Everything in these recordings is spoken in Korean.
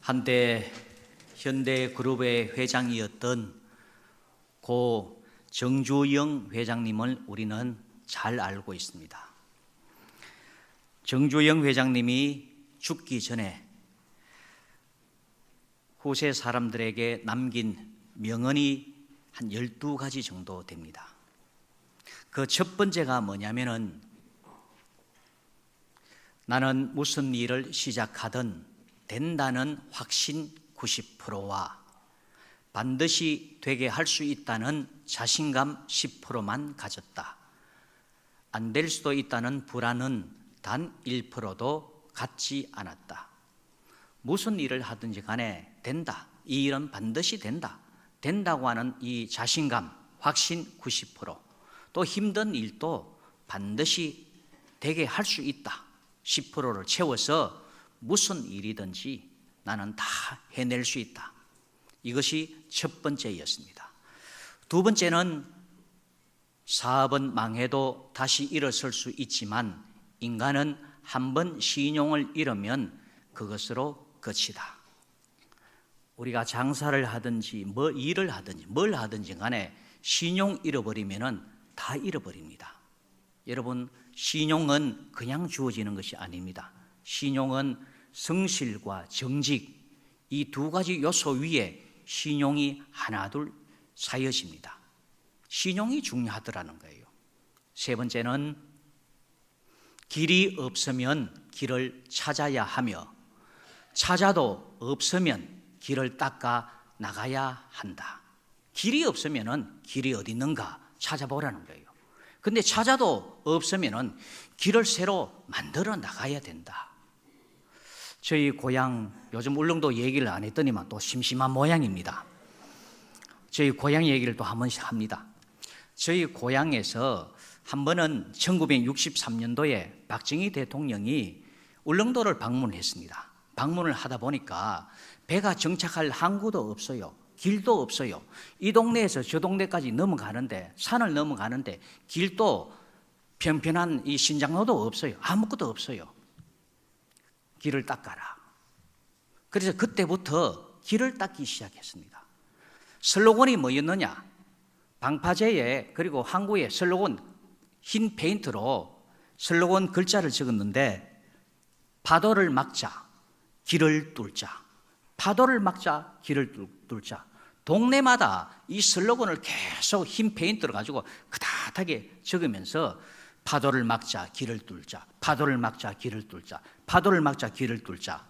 한때 현대그룹의 회장이었던 고 정주영 회장님을 우리는 잘 알고 있습니다. 정주영 회장님이 죽기 전에 후세 사람들에게 남긴 명언이 한 12가지 정도 됩니다. 그 첫 번째가 뭐냐면은 나는 무슨 일을 시작하든 된다는 확신 90%와 반드시 되게 할 수 있다는 자신감 10%만 가졌다. 안 될 수도 있다는 불안은 단 1%도 갖지 않았다. 무슨 일을 하든지 간에 된다. 이 일은 반드시 된다. 된다고 하는 이 자신감, 확신 90%. 또 힘든 일도 반드시 되게 할 수 있다. 10%를 채워서 무슨 일이든지 나는 다 해낼 수 있다. 이것이 첫 번째였습니다. 두 번째는 사업은 망해도 다시 일어설 수 있지만 인간은 한 번 신용을 잃으면 그것으로 끝이다. 우리가 장사를 하든지 일을 하든지 뭘 하든지 간에 신용 잃어버리면 다 잃어버립니다. 여러분, 신용은 그냥 주어지는 것이 아닙니다. 신용은 성실과 정직, 이 두 가지 요소 위에 신용이 하나 둘 쌓여집니다. 신용이 중요하더라는 거예요. 세 번째는 길이 없으면 길을 찾아야 하며 찾아도 없으면 길을 닦아 나가야 한다. 길이 없으면 길이 어디 있는가 찾아보라는 거예요. 근데 찾아도 없으면 길을 새로 만들어 나가야 된다. 저희 고향, 요즘 울릉도 얘기를 안 했더니만 또 심심한 모양입니다. 저희 고향 얘기를 또 한 번씩 합니다. 저희 고향에서 한 번은 1963년도에 박정희 대통령이 울릉도를 방문했습니다. 방문을 하다 보니까 배가 정착할 항구도 없어요. 길도 없어요. 이 동네에서 저 동네까지 넘어가는데, 산을 넘어가는데 길도 편편한 이 신장로도 없어요. 아무것도 없어요. 길을 닦아라. 그래서 그때부터 길을 닦기 시작했습니다. 슬로건이 뭐였느냐? 방파제에 그리고 항구에 슬로건 흰 페인트로 슬로건 글자를 적었는데 파도를 막자, 길을 뚫자. 파도를 막자, 길을 뚫자. 동네마다 이 슬로건을 계속 흰 페인트로 가지고 그다하게 적으면서 파도를 막자, 길을 뚫자. 파도를 막자, 길을 뚫자. 파도를 막자, 길을 뚫자.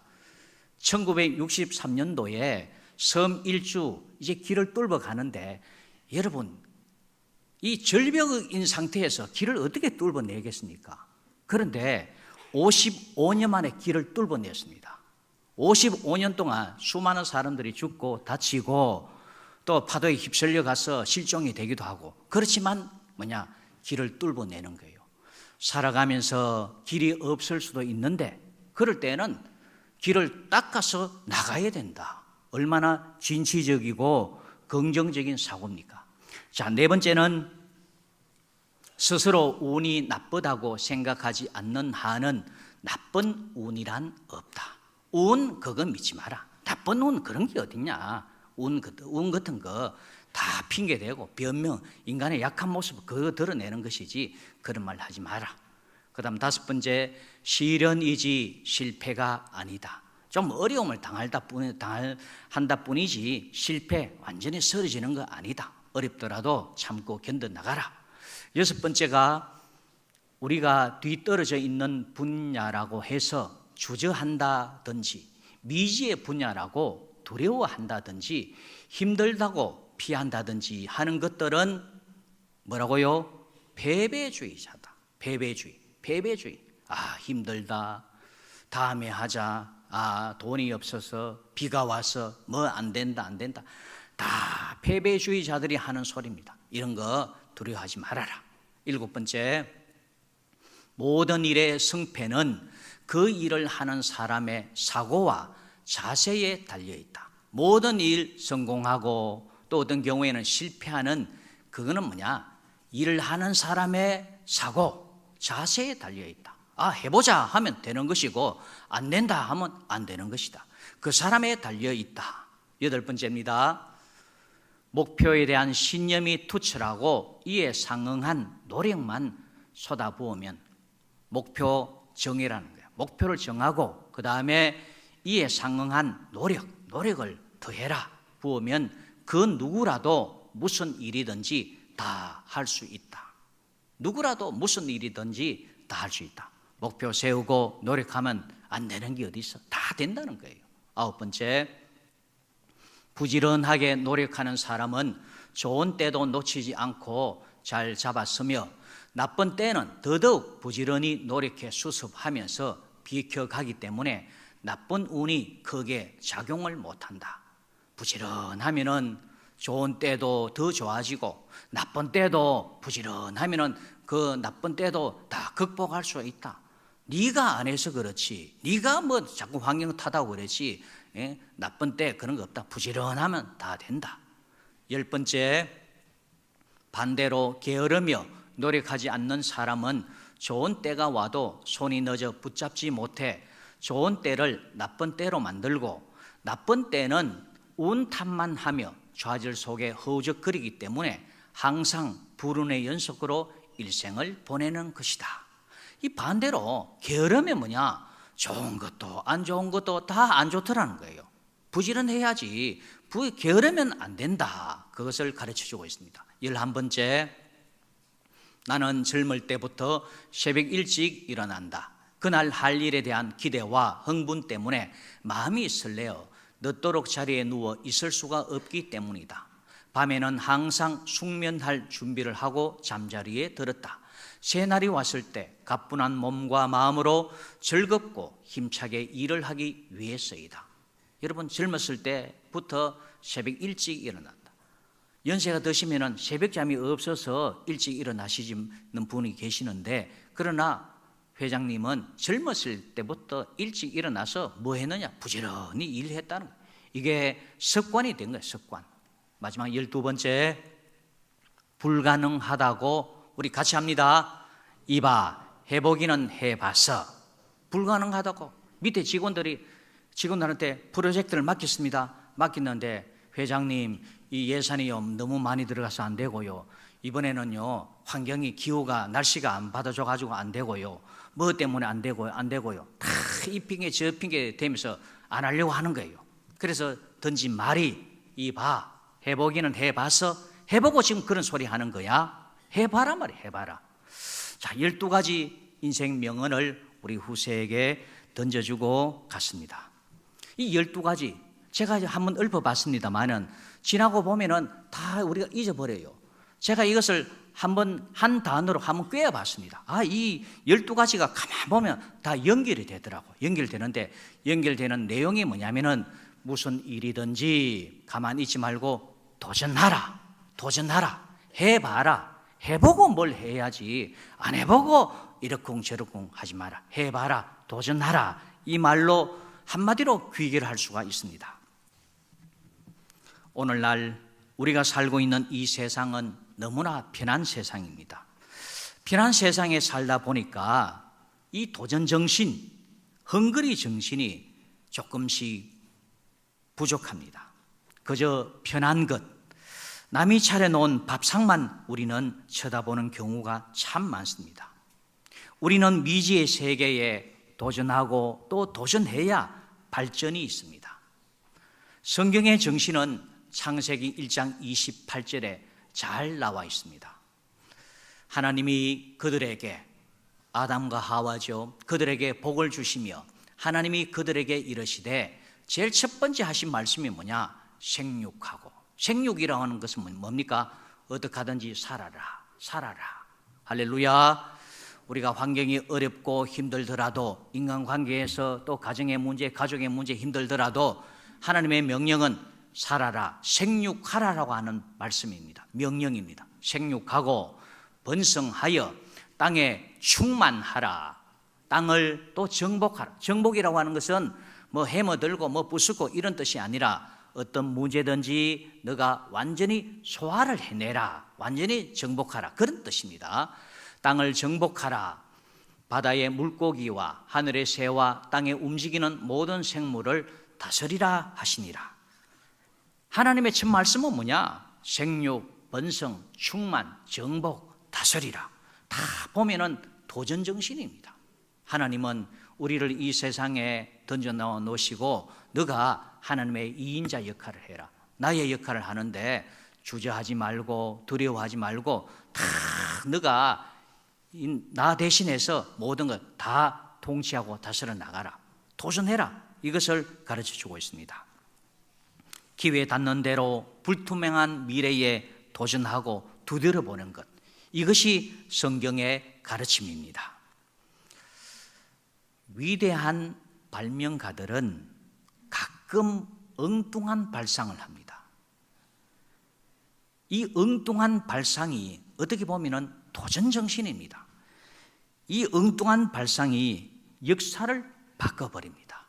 1963년도에 섬 일주 이제 길을 뚫어 가는데 여러분, 이 절벽인 상태에서 길을 어떻게 뚫어내겠습니까? 그런데 55년 만에 길을 뚫어냈습니다. 55년 동안 수많은 사람들이 죽고 다치고 또 파도에 휩쓸려 가서 실종이 되기도 하고, 그렇지만 길을 뚫어내는 거예요. 살아가면서 길이 없을 수도 있는데 그럴 때는 길을 닦아서 나가야 된다. 얼마나 진취적이고 긍정적인 사고입니까? 자, 네 번째는 스스로 운이 나쁘다고 생각하지 않는 한은 나쁜 운이란 없다. 운 그거 믿지 마라. 나쁜 운 그런 게 어딨냐. 운 같은 거 다 핑계대고 변명, 인간의 약한 모습 그거 드러내는 것이지 그런 말 하지 마라. 그 다음 다섯 번째, 시련이지 실패가 아니다. 좀 어려움을 한다 뿐이지 실패, 완전히 쓰러지는 거 아니다. 어렵더라도 참고 견뎌나가라. 여섯 번째가 우리가 뒤떨어져 있는 분야라고 해서 주저한다든지 미지의 분야라고 두려워한다든지 힘들다고 피한다든지 하는 것들은 뭐라고요? 패배주의자다. 패배주의. 아, 힘들다. 다음에 하자. 아, 돈이 없어서 비가 와서 뭐 안 된다. 다 패배주의자들이 하는 소리입니다. 이런 거 두려워하지 말아라. 일곱 번째, 모든 일의 성패는 그 일을 하는 사람의 사고와 자세에 달려있다. 모든 일 성공하고 또 어떤 경우에는 실패하는 그거는 일을 하는 사람의 사고, 자세에 달려있다. 해보자 하면 되는 것이고 안 된다 하면 안 되는 것이다. 그 사람에 달려 있다. 8번째입니다. 목표에 대한 신념이 투철하고 이에 상응한 노력만 쏟아부으면, 목표 정의라는 거예요. 목표를 정하고 그 다음에 이에 상응한 노력을 더해라 부으면 그 누구라도 무슨 일이든지 다 할 수 있다. 누구라도 무슨 일이든지 다 할 수 있다. 목표 세우고 노력하면 안 되는 게 어디 있어? 다 된다는 거예요. 9번째, 부지런하게 노력하는 사람은 좋은 때도 놓치지 않고 잘 잡아서며 나쁜 때는 더더욱 부지런히 노력해 수습하면서 비켜가기 때문에 나쁜 운이 크게 작용을 못한다. 부지런하면은 좋은 때도 더 좋아지고 나쁜 때도 부지런하면은 그 나쁜 때도 다 극복할 수 있다. 네가 안 해서 그렇지, 네가 뭐 자꾸 환경 탓하고 그렇지, 나쁜 때 그런 거 없다. 부지런하면 다 된다. 10번째, 반대로 게으르며 노력하지 않는 사람은 좋은 때가 와도 손이 늦어 붙잡지 못해 좋은 때를 나쁜 때로 만들고 나쁜 때는 운 탓만 하며 좌절 속에 허우적거리기 때문에 항상 불운의 연속으로 일생을 보내는 것이다. 이 반대로 게으르면 뭐냐? 좋은 것도 안 좋은 것도 다 안 좋더라는 거예요. 부지런해야지 게으르면 안 된다. 그것을 가르쳐주고 있습니다. 11번째, 나는 젊을 때부터 새벽 일찍 일어난다. 그날 할 일에 대한 기대와 흥분 때문에 마음이 설레어 늦도록 자리에 누워 있을 수가 없기 때문이다. 밤에는 항상 숙면할 준비를 하고 잠자리에 들었다. 새날이 왔을 때 가뿐한 몸과 마음으로 즐겁고 힘차게 일을 하기 위해서이다. 여러분, 젊었을 때부터 새벽 일찍 일어난다. 연세가 드시면 새벽잠이 없어서 일찍 일어나시는 분이 계시는데, 그러나 회장님은 젊었을 때부터 일찍 일어나서 뭐 했느냐? 부지런히 일했다는 거예요. 이게 습관이 된 거예요. 습관. 마지막 12번째, 불가능하다고 우리 같이 합니다. 이봐, 해보기는 해봤어. 불가능하다고. 밑에 직원들한테 프로젝트를 맡겼습니다. 맡겼는데, 회장님, 이 예산이 너무 많이 들어가서 안 되고요. 이번에는요, 환경이 기후가 날씨가 안 받아줘가지고 안 되고요. 뭐 때문에 안 되고요. 다 이 핑계 저 핑계 대면서 안 하려고 하는 거예요. 그래서 던진 말이, 이봐, 해보기는 해봤어. 해보고 지금 그런 소리 하는 거야. 해봐라 말이야. 해봐라. 자, 12가지 인생 명언을 우리 후세에게 던져주고 갔습니다. 이 12가지 제가 한번 읊어봤습니다만은 지나고 보면은 다 우리가 잊어버려요. 제가 이것을 한번 한 단어로 한번 꿰어봤습니다. 이 12가지가 가만 보면 다 연결이 되더라고. 연결되는데, 연결되는 내용이 뭐냐면은 무슨 일이든지 가만히 있지 말고 도전하라. 해봐라. 해보고 뭘 해야지. 안 해보고 이러쿵저러쿵 하지 마라. 해봐라. 도전하라. 이 말로 한마디로 귀결할 수가 있습니다. 오늘날 우리가 살고 있는 이 세상은 너무나 편한 세상입니다. 편한 세상에 살다 보니까 이 도전 정신, 헝그리 정신이 조금씩 부족합니다. 그저 편한 것, 남이 차려놓은 밥상만 우리는 쳐다보는 경우가 참 많습니다. 우리는 미지의 세계에 도전하고 또 도전해야 발전이 있습니다. 성경의 정신은 창세기 1장 28절에 잘 나와 있습니다. 하나님이 그들에게, 아담과 하와죠, 그들에게 복을 주시며 하나님이 그들에게 이르시되, 제일 첫 번째 하신 말씀이 뭐냐? 생육하고. 생육이라고 하는 것은 뭡니까? 어떻게 하든지 살아라. 할렐루야. 우리가 환경이 어렵고 힘들더라도, 인간관계에서 또 가정의 문제, 가족의 문제 힘들더라도 하나님의 명령은 살아라, 생육하라라고 하는 말씀입니다. 명령입니다. 생육하고 번성하여 땅에 충만하라. 땅을 또 정복하라. 정복이라고 하는 것은 뭐 해머들고 뭐 부수고 이런 뜻이 아니라 어떤 문제든지 너가 완전히 소화를 해내라. 완전히 정복하라. 그런 뜻입니다. 땅을 정복하라. 바다의 물고기와 하늘의 새와 땅에 움직이는 모든 생물을 다스리라 하시니라. 하나님의 첫 말씀은 뭐냐? 생육, 번성, 충만, 정복, 다스리라. 다 보면은 도전정신입니다. 하나님은 우리를 이 세상에 던져넣어 놓으시고 너가 하나님의 2인자 역할을 해라. 나의 역할을 하는데 주저하지 말고 두려워하지 말고 다 너가 나 대신해서 모든 것 다 통치하고 다스려 나가라. 도전해라. 이것을 가르쳐주고 있습니다. 기회에 닿는 대로 불투명한 미래에 도전하고 두드려보는 것, 이것이 성경의 가르침입니다. 위대한 발명가들은 가끔 엉뚱한 발상을 합니다. 이 엉뚱한 발상이 어떻게 보면 도전정신입니다. 이 엉뚱한 발상이 역사를 바꿔버립니다.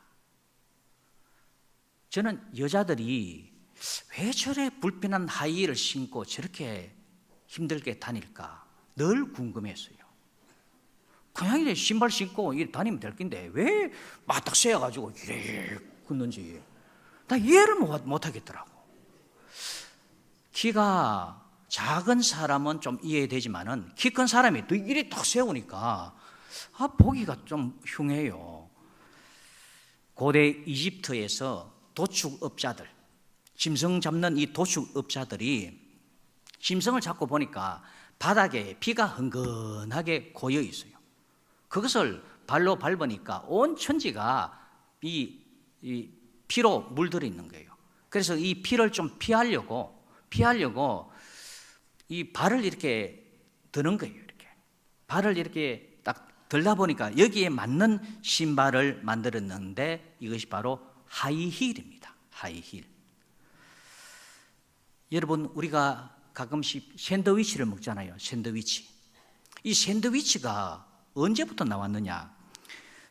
저는 여자들이 왜 저래 불편한 하이힐을 신고 저렇게 힘들게 다닐까 늘 궁금했어요. 그냥 이렇게 신발 신고 다니면 될 텐데 왜 마딱 세워가지고 이래 걷는지 나 이해를 못하겠더라고. 키가 작은 사람은 좀 이해되지만은 키 큰 사람이 또 이래 딱 세우니까 보기가 좀 흉해요. 고대 이집트에서 도축업자들, 짐승 잡는 이 도축업자들이 짐승을 잡고 보니까 바닥에 피가 흥건하게 고여 있어요. 그것을 발로 밟으니까 온 천지가 이 피로 물들어 있는 거예요. 그래서 이 피를 좀 피하려고 이 발을 이렇게 드는 거예요. 이렇게 발을 이렇게 딱 들다 보니까 여기에 맞는 신발을 만들었는데 이것이 바로 하이힐입니다. 하이힐. 여러분, 우리가 가끔씩 샌드위치를 먹잖아요. 샌드위치. 이 샌드위치가 언제부터 나왔느냐?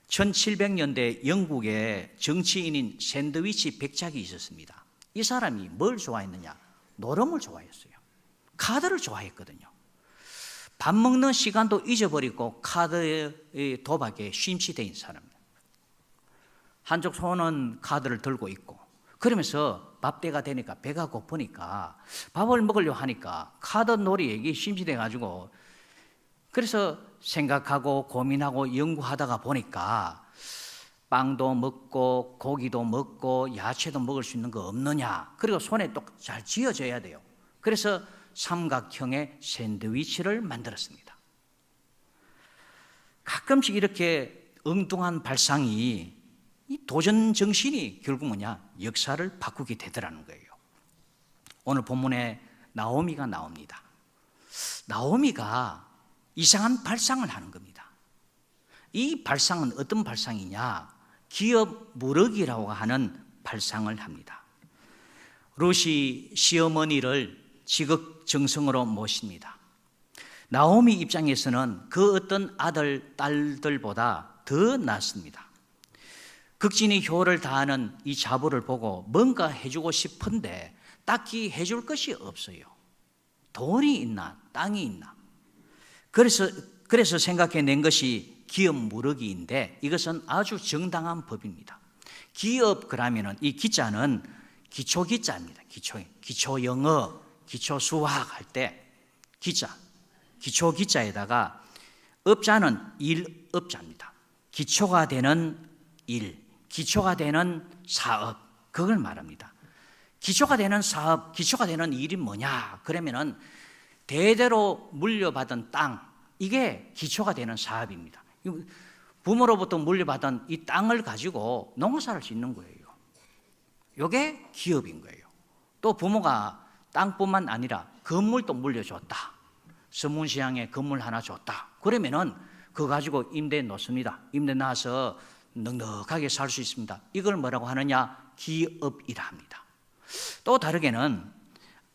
1700년대 영국의 정치인인 샌드위치 백작이 있었습니다. 이 사람이 뭘 좋아했느냐? 노름을 좋아했어요. 카드를 좋아했거든요. 밥 먹는 시간도 잊어버리고 카드의 도박에 심취된 사람입니다. 한쪽 손은 카드를 들고 있고 그러면서 밥때가 되니까 배가 고프니까 밥을 먹으려고 하니까 카드 놀이에 심취돼 가지고 그래서 생각하고 고민하고 연구하다가 보니까 빵도 먹고 고기도 먹고 야채도 먹을 수 있는 거 없느냐. 그리고 손에 또 잘 쥐어져야 돼요. 그래서 삼각형의 샌드위치를 만들었습니다. 가끔씩 이렇게 엉뚱한 발상이 이 도전 정신이 결국 뭐냐? 역사를 바꾸게 되더라는 거예요. 오늘 본문에 나오미가 나옵니다. 나오미가 이상한 발상을 하는 겁니다. 이 발상은 어떤 발상이냐? 기업 무럭이라고 하는 발상을 합니다. 롯이 시어머니를 지극정성으로 모십니다. 나오미 입장에서는 그 어떤 아들, 딸들보다 더 낫습니다. 극진히 효를 다하는 이 자부를 보고 뭔가 해주고 싶은데 딱히 해줄 것이 없어요. 돈이 있나 땅이 있나. 그래서 생각해낸 것이 기업 무럭이인데 이것은 아주 정당한 법입니다. 기업 그러면은 이 기자는 기초기자입니다. 기초 영어, 기초 수학 할 때 기자, 기초기자에다가 업자는 일업자입니다. 기초가 되는 일, 기초가 되는 사업, 그걸 말합니다. 기초가 되는 사업, 기초가 되는 일이 뭐냐? 그러면은 대대로 물려받은 땅, 이게 기초가 되는 사업입니다. 부모로부터 물려받은 이 땅을 가지고 농사를 짓는 거예요. 이게 기업인 거예요. 또 부모가 땅뿐만 아니라 건물도 물려줬다. 서문시장에 건물 하나 줬다. 그러면은 그거 가지고 임대 놓습니다. 임대 놔서 넉넉하게 살 수 있습니다. 이걸 뭐라고 하느냐? 기업이라 합니다. 또 다르게는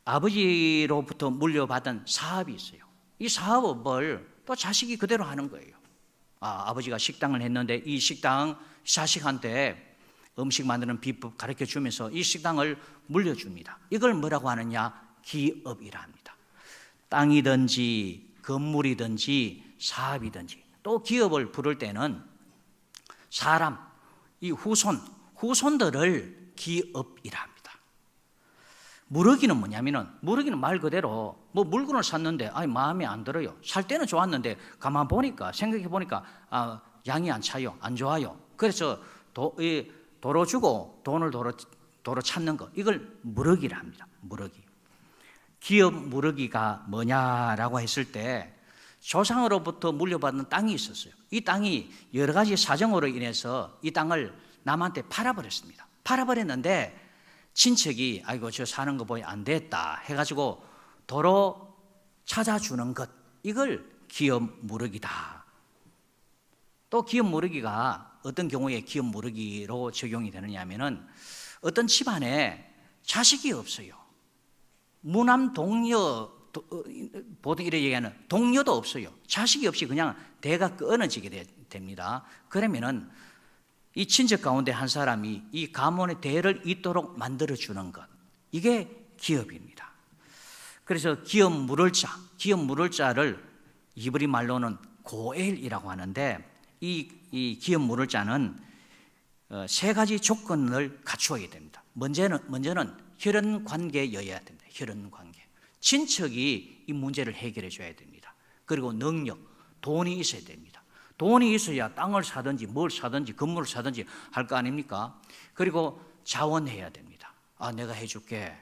아버지로부터 물려받은 사업이 있어요. 이 사업을 또 자식이 그대로 하는 거예요. 아버지가 식당을 했는데 이 식당 자식한테 음식 만드는 비법 가르쳐 주면서 이 식당을 물려줍니다. 이걸 뭐라고 하느냐? 기업이라 합니다. 땅이든지 건물이든지 사업이든지 또 기업을 부를 때는 사람, 이 후손들을 기업이라 합니다. 무르기는 뭐냐면은, 무르기는 말 그대로 뭐 물건을 샀는데 마음에 안 들어요. 살 때는 좋았는데 가만 보니까, 생각해 보니까 양이 안 차요, 안 좋아요. 그래서 도로 주고 돈을 도로 찾는 거, 이걸 무르기라 합니다. 무르기. 기업 무르기가 뭐냐라고 했을 때, 조상으로부터 물려받은 땅이 있었어요. 이 땅이 여러 가지 사정으로 인해서 이 땅을 남한테 팔아버렸습니다. 팔아버렸는데 친척이 아이고 저 사는 거 보니 안 됐다 해가지고 도로 찾아주는 것, 이걸 기업 무르기다. 또 기업 무르기가 어떤 경우에 기업 무르기로 적용이 되느냐 하면은, 어떤 집안에 자식이 없어요. 무남 동녀, 보통 이렇게 얘기하는 동료도 없어요. 자식이 없이 그냥 대가 끊어지게 됩니다. 그러면은 이 친척 가운데 한 사람이 이 가문의 대를 잇도록 만들어주는 것, 이게 기업입니다. 그래서 기업 물을 자를 히브리 말로는 고엘이라고 하는데, 이 기업 물을 자는 세 가지 조건을 갖추어야 됩니다. 먼저는 혈연 관계여야 됩니다. 혈연 관계. 친척이 이 문제를 해결해 줘야 됩니다. 그리고 능력, 돈이 있어야 됩니다. 돈이 있어야 땅을 사든지 뭘 사든지 건물을 사든지 할 거 아닙니까? 그리고 자원해야 됩니다. 내가 해줄게.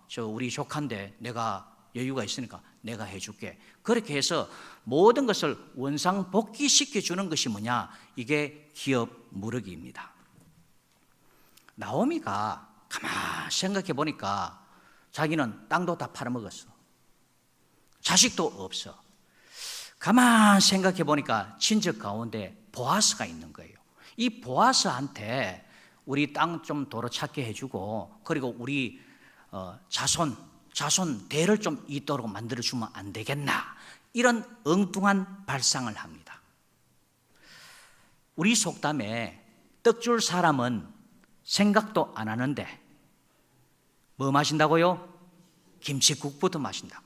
저 우리 조카인데 내가 여유가 있으니까 내가 해줄게. 그렇게 해서 모든 것을 원상복귀시켜 주는 것이 뭐냐? 이게 기업 무르기입니다. 나오미가 가만히 생각해 보니까 자기는 땅도 다 팔아먹었어. 자식도 없어. 가만히 생각해 보니까 친척 가운데 보아스가 있는 거예요. 이 보아스한테 우리 땅 좀 도로 찾게 해주고, 그리고 우리 자손 대를 좀 있도록 만들어주면 안 되겠나, 이런 엉뚱한 발상을 합니다. 우리 속담에 떡 줄 사람은 생각도 안 하는데 뭐 마신다고요? 김치국부터 마신다고.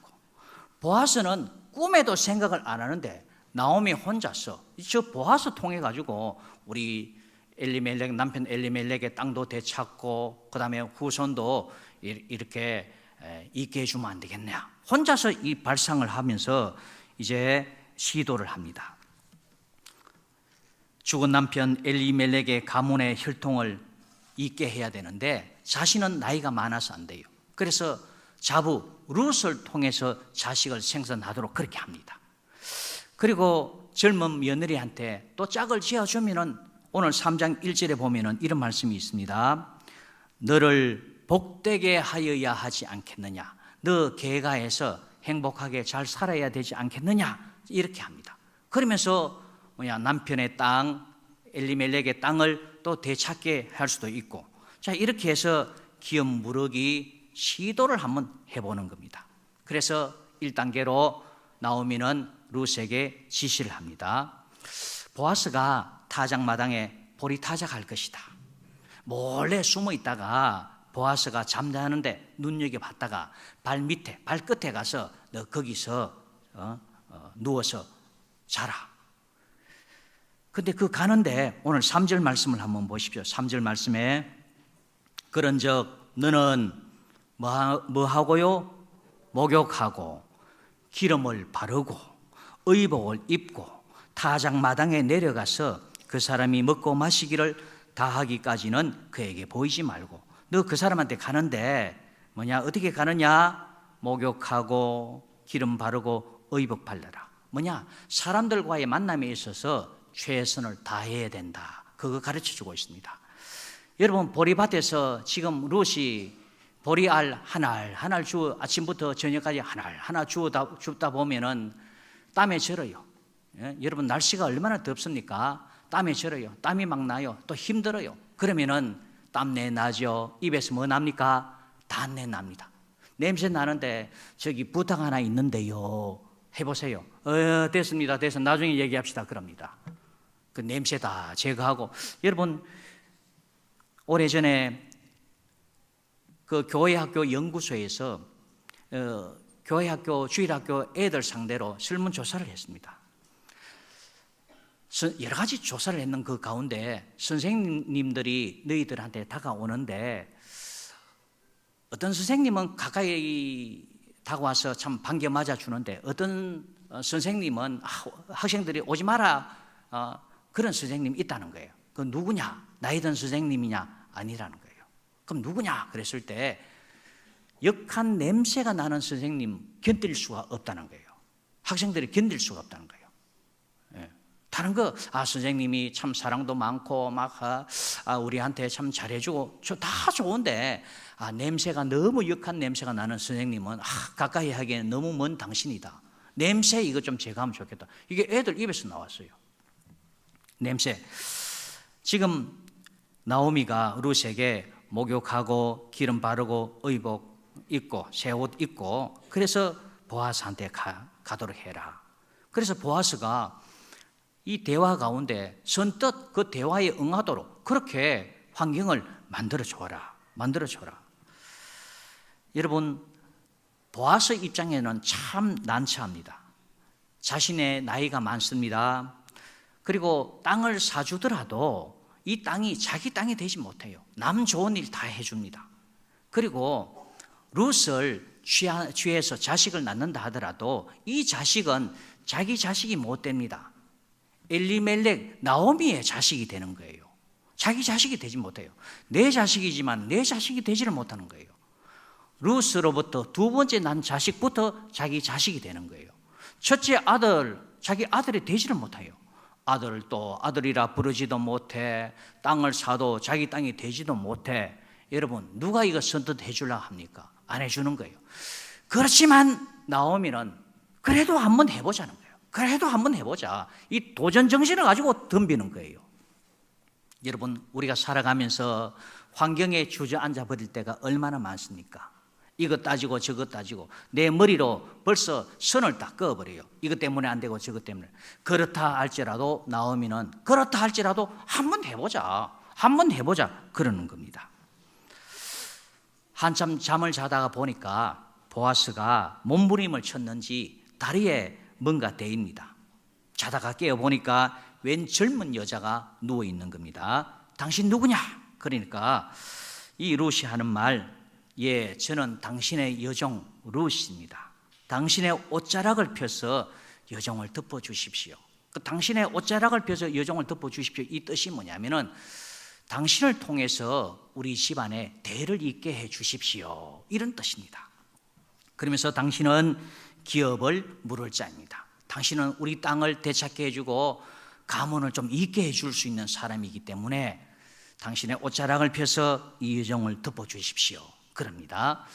보아스는 꿈에도 생각을 안 하는데 나오미 혼자서 저 보아스 통해 가지고 우리 남편 엘리멜렉의 땅도 되찾고, 그 다음에 후손도 이렇게 있게 해주면 안 되겠냐, 혼자서 이 발상을 하면서 이제 시도를 합니다. 죽은 남편 엘리멜렉의 가문의 혈통을 있게 해야 되는데 자신은 나이가 많아서 안 돼요. 그래서 자부 룻을 통해서 자식을 생산하도록 그렇게 합니다. 그리고 젊은 며느리한테 또 짝을 지어주면은, 오늘 3장 1절에 보면은 이런 말씀이 있습니다. 너를 복되게 하여야 하지 않겠느냐, 너 개가해서 행복하게 잘 살아야 되지 않겠느냐, 이렇게 합니다. 그러면서 남편의 땅, 엘리멜렉의 땅을 또 되찾게 할 수도 있고, 자, 이렇게 해서 기업 무르기 시도를 한번 해보는 겁니다. 그래서 1단계로 나오미는 룻에게 지시를 합니다. 보아스가 타작마당에 보리 타작할 것이다. 몰래 숨어 있다가 보아스가 잠자는데 눈여겨봤다가 발끝에 가서 너 거기서 누워서 자라. 근데 그 가는데 오늘 3절 말씀을 한번 보십시오. 3절 말씀에 그런즉 너는 뭐 하고요? 목욕하고 기름을 바르고 의복을 입고 타작마당에 내려가서 그 사람이 먹고 마시기를 다 하기까지는 그에게 보이지 말고. 너 그 사람한테 가는데 어떻게 가느냐? 목욕하고 기름 바르고 의복 발라라. 사람들과의 만남에 있어서 최선을 다해야 된다. 그거 가르쳐주고 있습니다. 여러분, 보리밭에서 지금 룻이 보리알 하나 주워, 아침부터 저녁까지 하나 줍다 보면은 땀에 절어요. 예? 여러분, 날씨가 얼마나 덥습니까? 땀에 절어요. 땀이 막 나요. 또 힘들어요. 그러면은 땀내 나죠. 입에서 뭐 납니까? 단내 납니다. 냄새 나는데 저기 부탁 하나 있는데요. 해보세요. 됐습니다. 돼서 나중에 얘기합시다. 그럽니다. 그 냄새 다 제거하고. 여러분, 오래전에 그 교회학교 연구소에서 교회학교 주일학교 애들 상대로 설문조사를 했습니다. 여러 가지 조사를 했는 그 가운데 선생님들이 너희들한테 다가오는데 어떤 선생님은 가까이 다가와서 참 반겨 맞아주는데 어떤 선생님은 학생들이 오지 마라 그런 선생님이 있다는 거예요. 그 누구냐? 나이 든 선생님이냐? 아니라는 거예요. 그럼 누구냐? 그랬을 때 역한 냄새가 나는 선생님 견딜 수가 없다는 거예요. 학생들이 견딜 수가 없다는 거예요. 다른 거, 선생님이 참 사랑도 많고, 우리한테 참 잘해주고, 다 좋은데, 냄새가 너무 역한 냄새가 나는 선생님은, 가까이 하기에는 너무 먼 당신이다. 냄새 이거 좀 제거하면 좋겠다. 이게 애들 입에서 나왔어요. 냄새. 지금 나오미가 룻에게 목욕하고, 기름 바르고, 의복 입고, 새 옷 입고, 그래서 보아스한테 가도록 해라. 그래서 보아스가 이 대화 가운데 선뜻 그 대화에 응하도록 그렇게 환경을 만들어줘라. 여러분, 보아스 입장에는 참 난처합니다. 자신의 나이가 많습니다. 그리고 땅을 사주더라도 이 땅이 자기 땅이 되지 못해요. 남 좋은 일 다 해줍니다. 그리고 룻을 취해서 자식을 낳는다 하더라도 이 자식은 자기 자식이 못 됩니다. 엘리멜렉, 나오미의 자식이 되는 거예요. 자기 자식이 되지 못해요. 내 자식이지만 내 자식이 되지를 못하는 거예요. 룻으로부터 두 번째 난 자식부터 자기 자식이 되는 거예요. 첫째 아들, 자기 아들이 되지를 못해요. 아들을 또 아들이라 부르지도 못해, 땅을 사도 자기 땅이 되지도 못해. 여러분, 누가 이거 선뜻 해주려고 합니까? 안 해주는 거예요. 그렇지만 나오미는 그래도 한번 해보자는 거예요. 그래도 한번 해보자. 이 도전 정신을 가지고 덤비는 거예요. 여러분, 우리가 살아가면서 환경에 주저앉아 버릴 때가 얼마나 많습니까? 이것 따지고 저것 따지고 내 머리로 벌써 선을 딱 그어버려요. 이것 때문에 안 되고 저것 때문에. 그렇다 할지라도 나오미는 그렇다 할지라도 한번 해보자. 그러는 겁니다. 한참 잠을 자다가 보니까 보아스가 몸부림을 쳤는지 다리에 뭔가 대입니다. 자다가 깨어보니까 웬 젊은 여자가 누워있는 겁니다. 당신 누구냐? 그러니까 이 룻이 하는 말, 저는 당신의 여종 룻입니다. 당신의 옷자락을 펴서 여종을 덮어주십시오. 당신의 옷자락을 펴서 여종을 덮어주십시오. 이 뜻이 뭐냐면은 당신을 통해서 우리 집안에 대를 잇게 해주십시오. 이런 뜻입니다. 그러면서 당신은 기업을 물을 자입니다. 당신은 우리 땅을 되찾게 해주고 가문을 좀 잇게 해줄 수 있는 사람이기 때문에 당신의 옷자락을 펴서 이 여종을 덮어주십시오. 그럽니다.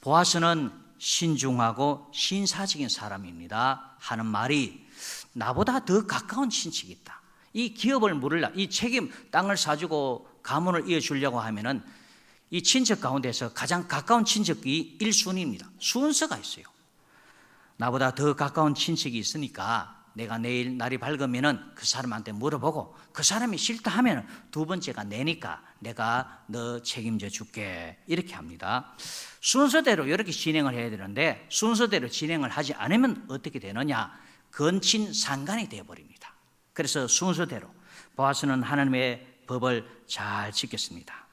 보아스는 신중하고 신사적인 사람입니다. 하는 말이 나보다 더 가까운 친척이 있다. 이 기업을 물으려, 이 책임, 땅을 사주고 가문을 이어주려고 하면은 이 친척 가운데서 가장 가까운 친척이 1순위입니다. 순서가 있어요. 나보다 더 가까운 친척이 있으니까 내가 내일 날이 밝으면은 그 사람한테 물어보고 그 사람이 싫다 하면 두 번째가 내니까 내가 너 책임져 줄게. 이렇게 합니다. 순서대로 이렇게 진행을 해야 되는데 순서대로 진행을 하지 않으면 어떻게 되느냐? 건친상간이 되어버립니다. 그래서 순서대로 보아스는 하나님의 법을 잘 지켰습니다.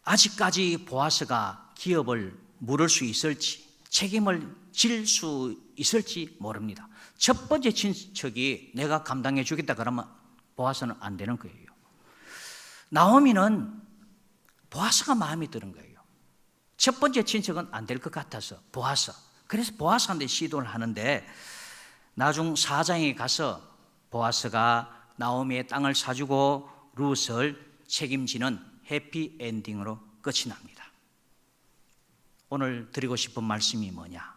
아직까지 보아스가 기업을 물을 수 있을지 책임을 질 수 있을지 모릅니다. 첫 번째 친척이 내가 감당해 주겠다 그러면 보아스는 안 되는 거예요. 나오미는 보아스가 마음에 드는 거예요. 첫 번째 친척은 안 될 것 같아서 보아스. 그래서 보아스한테 시도를 하는데 나중 4장에 가서 보아스가 나오미의 땅을 사주고 룻을 책임지는 해피 엔딩으로 끝이 납니다. 오늘 드리고 싶은 말씀이 뭐냐?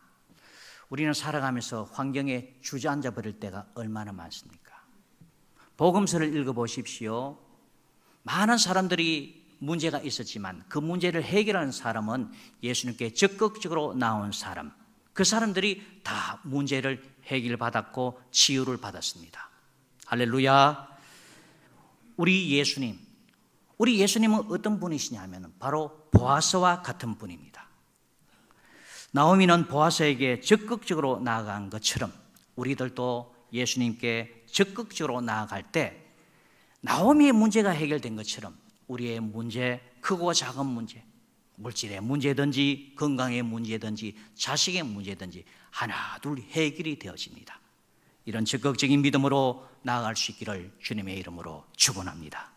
우리는 살아가면서 환경에 주저앉아 버릴 때가 얼마나 많습니까? 복음서를 읽어보십시오. 많은 사람들이 문제가 있었지만 그 문제를 해결하는 사람은 예수님께 적극적으로 나온 사람. 그 사람들이 다 문제를 해결받았고 치유를 받았습니다. 할렐루야. 우리 예수님은 어떤 분이시냐면 바로 보아스와 같은 분입니다. 나오미는 보아스에게 적극적으로 나아간 것처럼 우리들도 예수님께 적극적으로 나아갈 때 나오미의 문제가 해결된 것처럼 우리의 문제, 크고 작은 문제, 물질의 문제든지 건강의 문제든지 자식의 문제든지 하나 둘 해결이 되어집니다. 이런 적극적인 믿음으로 나아갈 수 있기를 주님의 이름으로 축원합니다.